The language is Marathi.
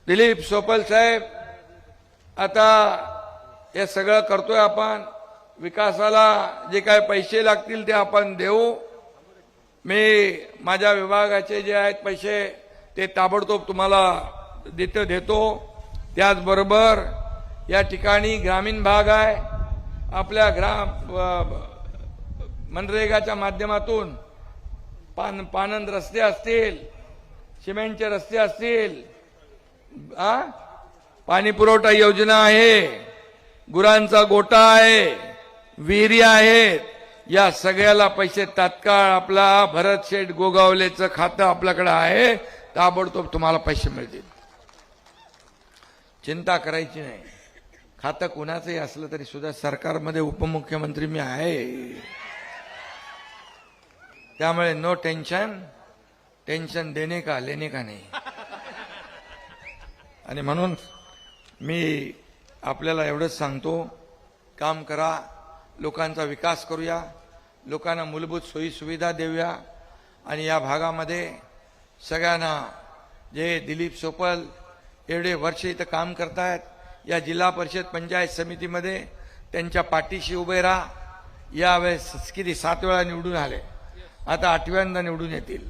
दिलीप सोपल साहेब, आता हे सगळं करतोय आपण. विकासाला जे काय पैसे लागतील ते आपण देऊ. मी माझ्या विभागाचे जे आहेत पैसे ते ताबडतोब तुम्हाला देतो. त्याचबरोबर या ठिकाणी ग्रामीण भाग आहे. आपल्या मनरेगाच्या माध्यमातून पानंद रस्ते असतील, सिमेंटचे रस्ते असतील, पाणी पुरवठा योजना आहे, गुरांचा गोठा आहे, विहिरी आहेत. या सगळ्याला पैसे तात्काळ आपला भरत शेठ गोगावलेचं खातं आपल्याकडे आहे. ताबडतोब तुम्हाला पैसे मिळतील. चिंता करायची नाही. खातं कुणाचंही असलं तरी सुद्धा सरकारमध्ये उपमुख्यमंत्री मी आहे. त्यामुळे नो टेन्शन. टेन्शन देणे का लेणे का नाही. आणि म्हणून मी आपल्याला एवढंच सांगतो, काम करा, लोकांचा विकास करूया, लोकांना मूलभूत सोयी सुविधा देऊया. आणि या भागामध्ये सगळ्यांना जे दिलीप सोपल एवढे वर्ष इथं काम करतायत, या जिल्हा परिषद पंचायत समितीमध्ये त्यांच्या पाठीशी उभे राहा. यावेळेस किती 7 वेळा निवडून आले, आता 8व्यांदा निवडून येतील.